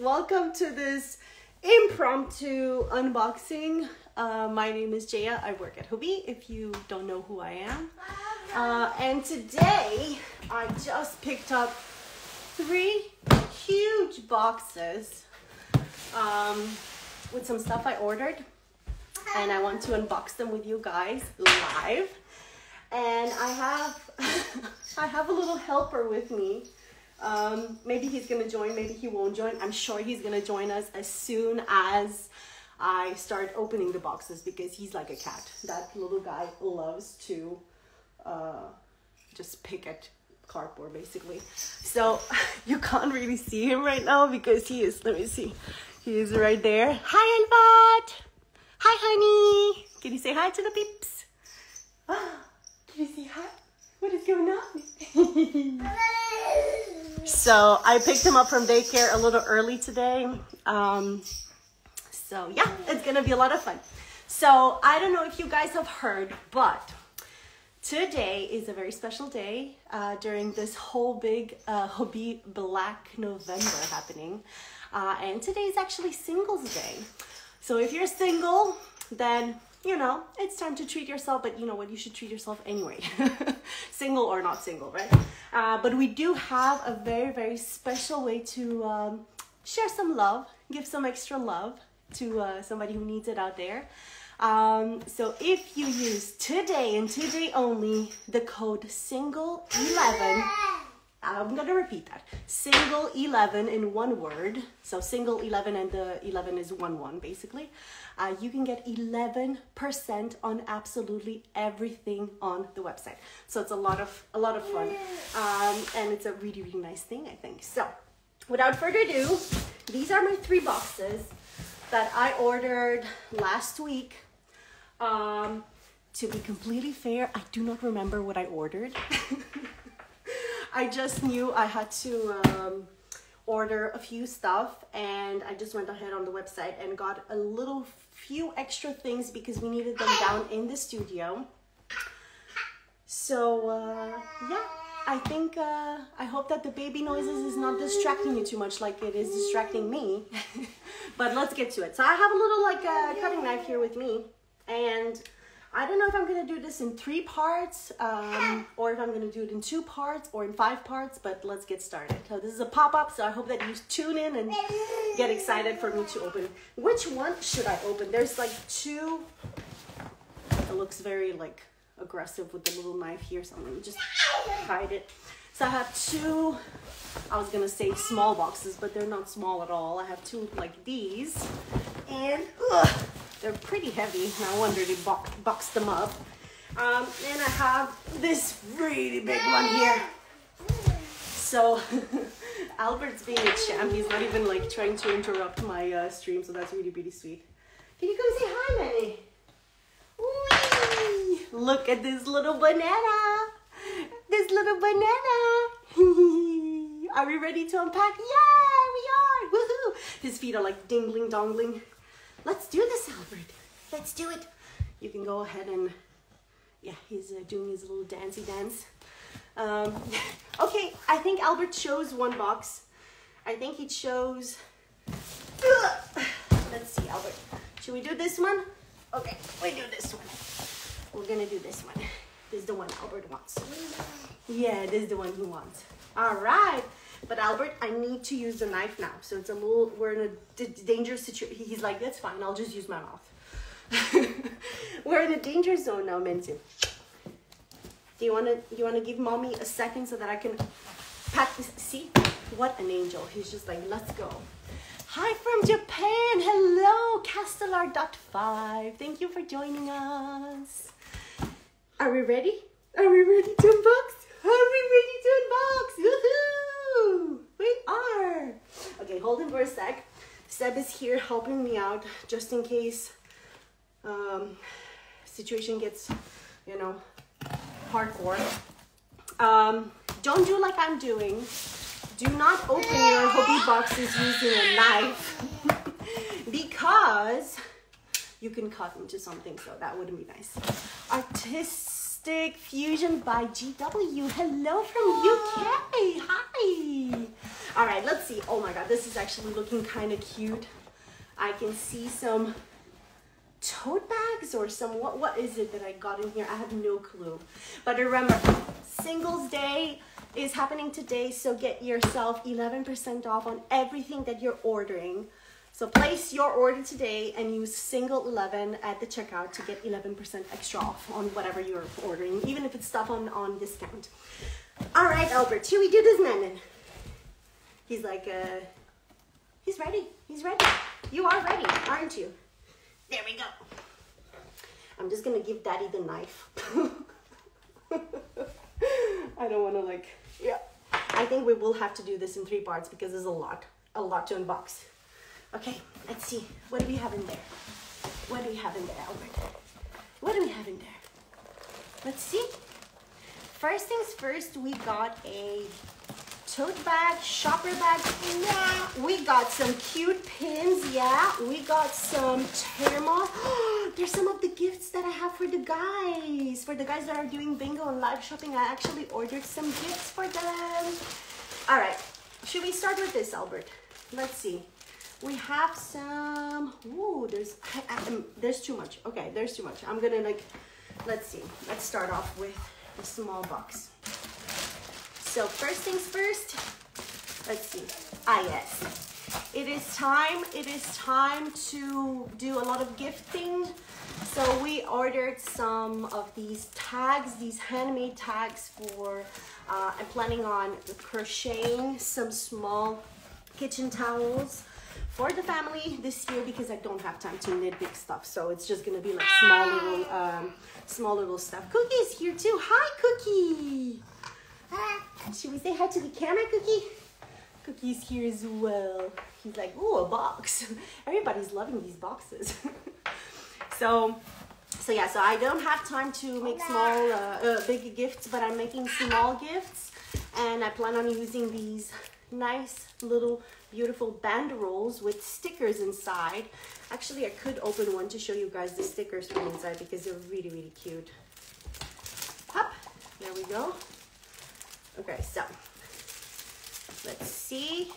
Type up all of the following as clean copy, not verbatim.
welcome to this impromptu unboxing. My name is Jaya. I work at Hobbii, if you don't know who I am. And today, I just picked up 3 huge boxes with some stuff I ordered. And I want to unbox them with you guys live. And I have a little helper with me. Maybe he's gonna join, maybe he won't join. I'm sure he's gonna join us as soon as I start opening the boxes, because he's like a cat. That little guy loves to just pick at cardboard, basically. So you can't really see him right now because he is, let me see, he is right there. Hi, Albert. Hi, honey. Can you say hi to the peeps? Can you say hi? What is going on? So I picked him up from daycare a little early today. So yeah, it's gonna be a lot of fun. So I don't know if you guys have heard, but today is a very special day during this whole big Hobbii Black November happening. And today is actually Singles Day. So if you're single, then you know, it's time to treat yourself, but you know what, you should treat yourself anyway. Single or not single, right? But we do have a very, very special way to share some love, give some extra love to somebody who needs it out there. So if you use today and today only the code SINGLE11, I'm gonna repeat that, SINGLE11 in one word. So SINGLE11, and the 11 is 1 basically. You can get 11% on absolutely everything on the website. So it's a lot of fun, and it's a really, really nice thing, I think. So without further ado, these are my 3 boxes that I ordered last week. To be completely fair, I do not remember what I ordered. I just knew I had to order a few stuff, and I just went ahead on the website and got a few extra things because we needed them down in the studio. So yeah, I think I hope that the baby noises is not distracting you too much like it is distracting me. But let's get to it. So I have a little cutting knife here with me, and I don't know if I'm gonna do this in 3 parts, or if I'm gonna do it in 2 parts or in 5 parts, but let's get started. So this is a pop-up, so I hope that you tune in and get excited for me to open. Which one should I open? There's like 2, it looks very like aggressive with the little knife here, so I'm gonna just hide it. So I have 2, I was gonna say small boxes, but they're not small at all. I have 2 like these, and they're pretty heavy. No wonder they boxed them up. And I have this really big one here. So Albert's being a champ. He's not even like trying to interrupt my stream, so that's really, really sweet. Can you come say hi, Manny? Whee! Look at this little banana. This little banana. Are we ready to unpack? Yeah, we are. Woohoo! His feet are like dingling, dongling. Let's do this, Albert. Let's do it. You can go ahead and, yeah, he's doing his little dancey dance. Okay, I think Albert chose 1 box. I think he chose, let's see, Albert. Should we do this one? Okay, we do this one. We're gonna do this one. This is the one Albert wants. Yeah, this is the one he wants. All right. But Albert, I need to use the knife now. So it's a little, we're in a dangerous situation. He's like, that's fine, I'll just use my mouth. We're in a danger zone now, Menzi. Do you wanna give mommy a second so that I can pack this? See, what an angel. He's just like, let's go. Hi from Japan. Hello, Castellar.5. Thank you for joining us. Are we ready? Are we ready to unbox? Are we ready to unbox? Woohoo! We are. Okay, hold on for a sec. Seb is here helping me out just in case situation gets, you know, hardcore. Don't do like I'm doing. Do not open your Hobbii boxes using a knife because you can cut into something, so that wouldn't be nice. Stick Fusion by GW. Hello from UK. Hi. All right, let's see. Oh my God, this is actually looking kind of cute. I can see some tote bags or some, what is it that I got in here? I have no clue. But remember, Singles Day is happening today, so get yourself 11% off on everything that you're ordering. So place your order today and use single 11 at the checkout to get 11% extra off on whatever you're ordering, even if it's stuff on discount. All right, Albert, should we do this, Nanan? He's like, he's ready. He's ready. You are ready, aren't you? There we go. I'm just gonna give Daddy the knife. I don't wanna yeah. I think we will have to do this in 3 parts because there's a lot to unbox. Okay, let's see. What do we have in there? What do we have in there, Albert? What do we have in there? Let's see. First things first, we got a tote bag, shopper bag. Yeah. We got some cute pins. Yeah. We got some thermos. There's some of the gifts that I have for the guys. For the guys that are doing bingo and live shopping, I actually ordered some gifts for them. All right. Should we start with this, Albert? Let's see. We have some, ooh, there's too much. Okay, there's too much. I'm gonna let's see. Let's start off with a small box. So first things first, let's see. Yes. It is time to do a lot of gifting. So we ordered some of these tags, these handmade tags for, I'm planning on crocheting some small kitchen towels for the family this year because I don't have time to knit big stuff. So it's just gonna be like small little stuff. Cookie's here too. Hi, Cookie. Should we say hi to the camera, Cookie? Cookie's here as well. He's like, ooh, a box. Everybody's loving these boxes. So I don't have time to make big gifts, but I'm making small gifts, and I plan on using these nice little beautiful banderoles with stickers inside. Actually, I could open one to show you guys the stickers from inside because they're really, really cute. Hop, there we go. Okay, so let's see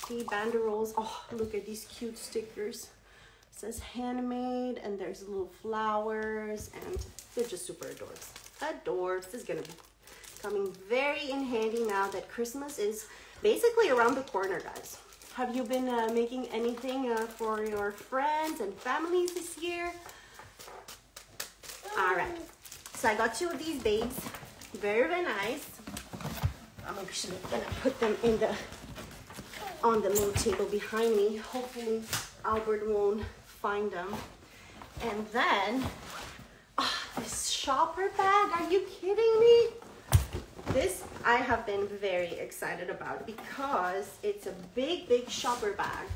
the banderoles. Oh, look at these cute stickers. It says handmade, and there's little flowers, and they're just super adorbs. Adorbs. This is gonna be coming very in handy now that Christmas is basically around the corner, guys. Have you been making anything for your friends and families this year? All right, so I got 2 of these bags. Very, very nice. I'm actually gonna put them on the little table behind me. Hopefully Albert won't find them. And then, this shopper bag, are you kidding me? This I have been very excited about because it's a big, big shopper bag.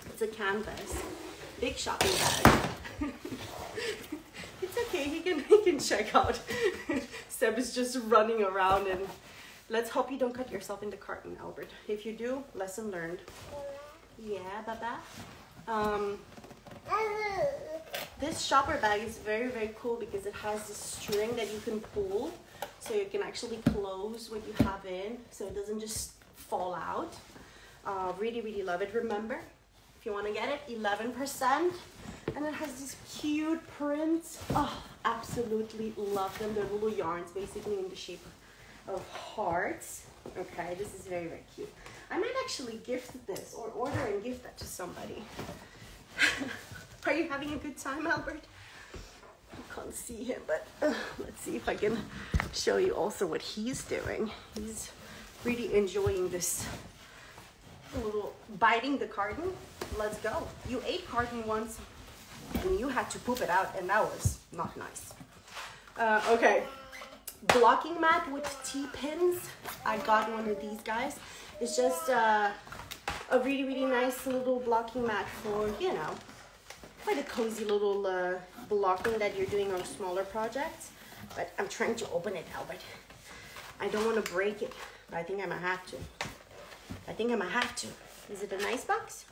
It's a canvas, big shopping bag. It's okay, he can check out. Seb is just running around, and let's hope you don't cut yourself in the carton, Albert. If you do, lesson learned. Yeah, Baba. This shopper bag is very, very cool because it has this string that you can pull, so you can actually close what you have in, so it doesn't just fall out. Really, really love it. Remember, if you want to get it, 11%. And it has these cute prints. Oh, absolutely love them. They're little yarns, basically in the shape of hearts. Okay, this is very, very cute. I might actually gift this or order and gift that to somebody. Are you having a good time, Albert? I can't see him, but let's see if I can show you also what he's doing. He's really enjoying this little biting the carton. Let's go. You ate carton once and you had to poop it out, and that was not nice. Okay, blocking mat with T-pins. I got one of these guys. It's just a really, really nice little blocking mat for, you know, for the cozy little blocking that you're doing on smaller projects. But I'm trying to open it, Albert. I don't want to break it, but I think I might have to. Is it a nice box?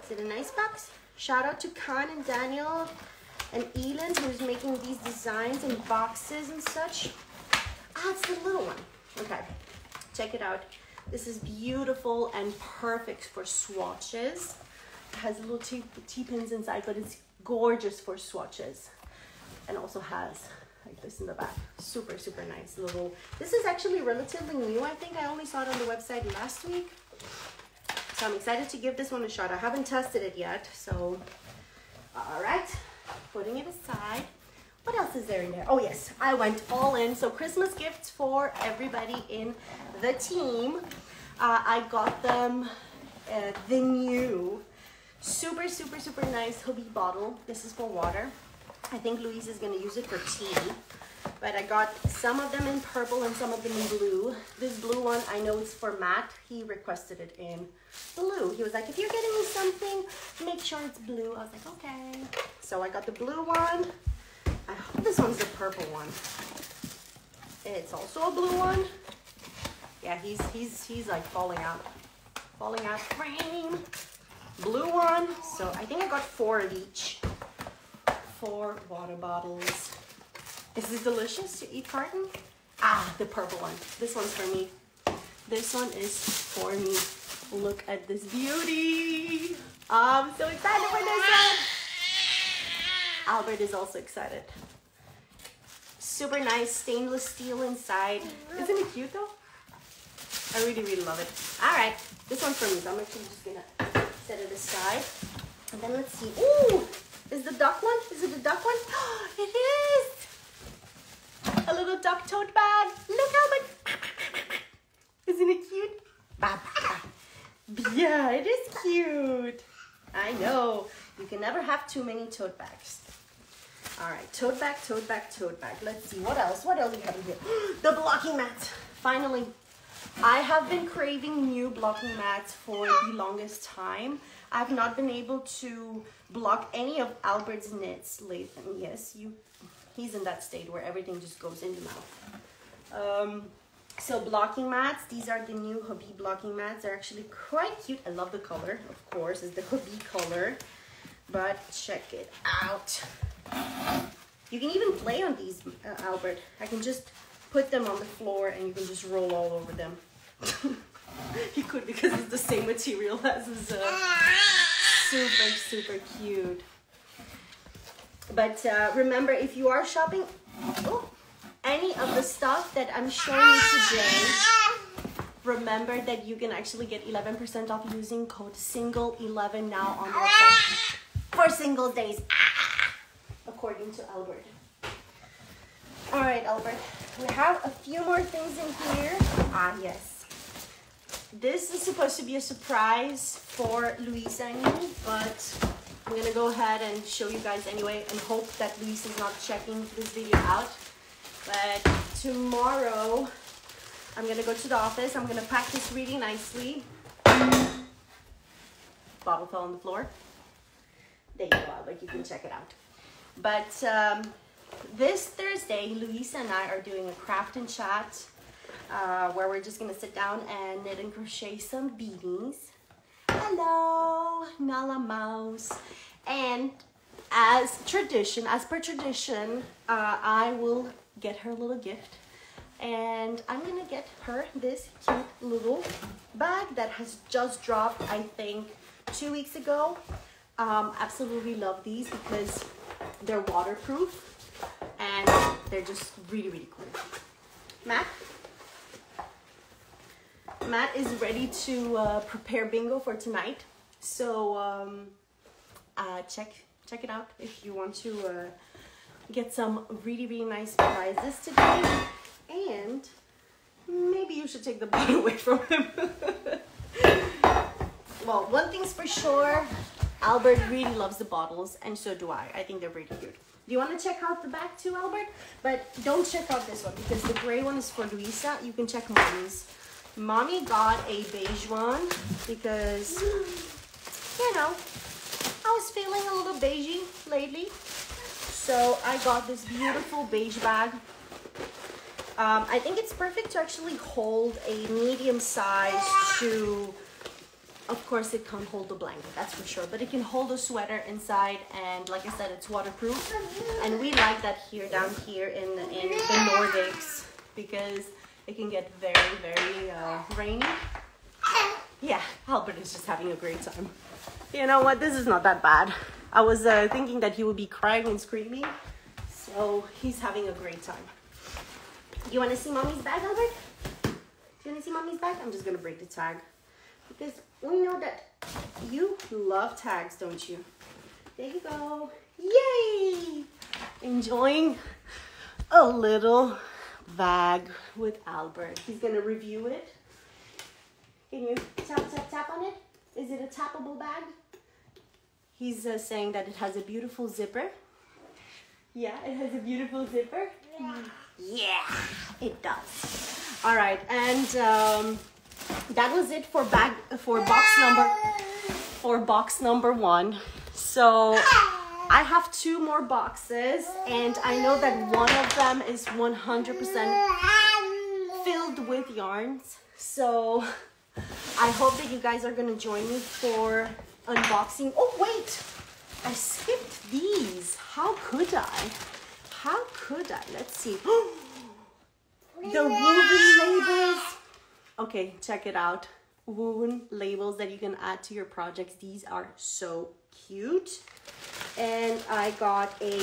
Is it a nice box? Shout out to Khan and Daniel And Elin, who's making these designs and boxes and such. Ah, it's the little one. Okay, check it out. This is beautiful and perfect for swatches. It has little T-pins inside, but it's gorgeous for swatches. And also has like this in the back. Super, super nice little. This is actually relatively new. I think I only saw it on the website last week. So I'm excited to give this one a shot. I haven't tested it yet. So, all right, putting it aside. What else is there in there? Oh yes, I went all in. So Christmas gifts for everybody in the team. I got them the new super, super, super nice Hobbii bottle. This is for water. I think Luis is gonna use it for tea. But I got some of them in purple and some of them in blue. This blue one, I know it's for Matt. He requested it in blue. He was like, if you're getting me something, make sure it's blue. I was like, okay. So I got the blue one. I hope this one's the purple one. It's also a blue one. Yeah, he's like falling out frame. Blue one. So I think I got 4 of each. 4 water bottles. Is this delicious to eat carton? Ah, the purple one. This one's for me. This one is for me. Look at this beauty. I'm so excited for this one. Albert is also excited. Super nice stainless steel inside. Isn't it cute though? I really, really love it. All right, this one's for me. So I'm actually just gonna set it aside. And then let's see. Ooh, is the duck one? Is it the duck one? Oh, it is. A little duck tote bag. Look how much. Isn't it cute? Yeah, it is cute. I know. You can never have too many tote bags. All right, tote bag, tote bag, tote bag. Let's see, what else? What else do we have in here? The blocking mats. Finally, I have been craving new blocking mats for the longest time. I've not been able to block any of Albert's knits lately. Yes, he's in that state where everything just goes in the mouth. So blocking mats, these are the new Hobbii blocking mats. They're actually quite cute. I love the color, of course, it's the Hobbii color. But check it out. You can even play on these, Albert. I can just put them on the floor and you can just roll all over them. You could, because it's the same material as his super, super cute. But remember, if you are shopping any of the stuff that I'm showing you today, remember that you can actually get 11% off using code SINGLE11 now on their website for Singles Days, according to Albert. All right, Albert, we have a few more things in here. Ah, yes. This is supposed to be a surprise for Luisa and me, but I'm gonna go ahead and show you guys anyway and hope that Luisa is not checking this video out. But tomorrow, I'm gonna go to the office. I'm gonna pack this really nicely. Bottle fell on the floor. There you go, Albert, you can check it out. But this Thursday, Luisa and I are doing a craft and chat where we're just gonna sit down and knit and crochet some beanies. Hello, Nala Mouse. And as per tradition, I will get her a little gift. And I'm gonna get her this cute little bag that has just dropped, I think, 2 weeks ago. Absolutely love these because they're waterproof and they're just really, really cool. Matt is ready to prepare bingo for tonight. So check it out if you want to get some really, really nice prizes today. And maybe you should take the bottle away from him. Well, one thing's for sure, Albert really loves the bottles, and so do I. I think they're pretty cute. Do you want to check out the back too, Albert? But don't check out this one because the gray one is for Luisa. You can check Mommy's. Mommy got a beige one because, you know, I was feeling a little beigey lately. So I got this beautiful beige bag. I think it's perfect to actually hold a medium size to Of course, it can't hold the blanket, that's for sure, but it can hold a sweater inside, and like I said, it's waterproof. And we like that here, down here in the Nordics, because it can get very, very rainy. Yeah, Albert is just having a great time. You know what? This is not that bad. I was thinking that he would be crying and screaming, so he's having a great time. You want to see mommy's bag, Albert? Do you want to see mommy's bag? I'm just gonna break the tag, because we know that you love tags, don't you? There you go. Yay! Enjoying a little bag with Albert. He's gonna review it. Can you tap, tap, tap on it? Is it a tappable bag? He's saying that it has a beautiful zipper. Yeah, it has a beautiful zipper. Yeah, it does. All right, and that was it for box number 1. So I have 2 more boxes, and I know that one of them is 100% filled with yarns. So I hope that you guys are gonna join me for unboxing. Oh wait, I skipped these. How could I? How could I? Let's see. The woven labels. Okay, check it out. Woven labels that you can add to your projects. These are so cute. And I got a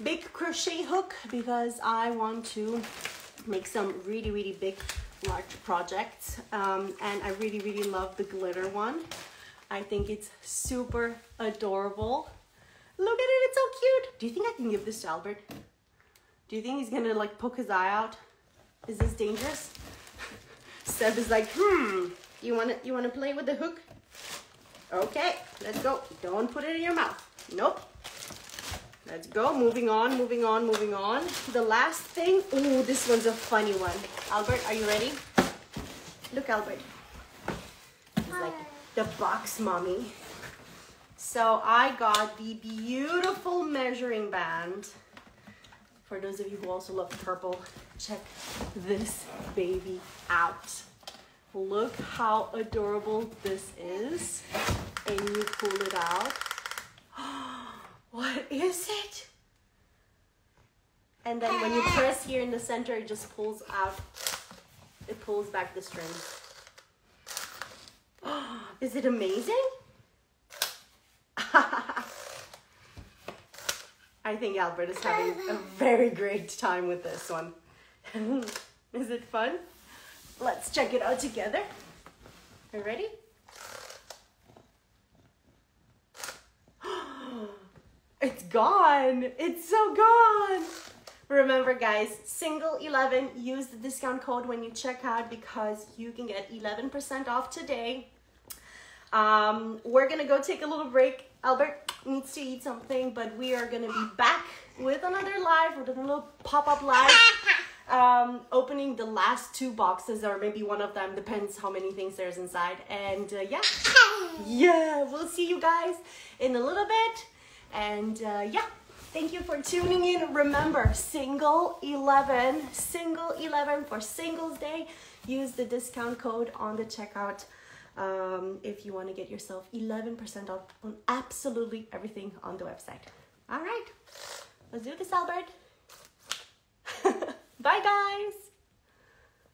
big crochet hook because I want to make some really, really big, large projects. And I really, really love the glitter one. I think it's super adorable. Look at it, it's so cute. Do you think I can give this to Albert? Do you think he's gonna like poke his eye out? Is this dangerous? Seb is like, you wanna play with the hook? Okay, let's go. Don't put it in your mouth. Nope. Let's go, moving on, moving on, moving on. The last thing, ooh, this one's a funny one. Albert, are you ready? Look, Albert. He's like, the box mommy. So I got the beautiful measuring band. For those of you who also love purple, check this baby out. Look how adorable this is. And you pull it out. What is it? And then when you press here in the center, it just pulls out. It pulls back the string. Is it amazing? I think Albert is having a very great time with this one. Is it fun? Let's check it out together. Are you ready? It's gone. It's so gone. Remember guys, single 11, use the discount code when you check out because you can get 11% off today. We're gonna go take a little break. Albert needs to eat something, but we are gonna be back with another live, with a little pop-up live, opening the last 2 boxes, or maybe one of them, depends how many things there's inside. And yeah, we'll see you guys in a little bit. And yeah, thank you for tuning in. Remember, single 11 for Singles Day. Use the discount code on the checkout if you want to get yourself 11% off on absolutely everything on the website. All right, let's do this, Albert. Bye, guys.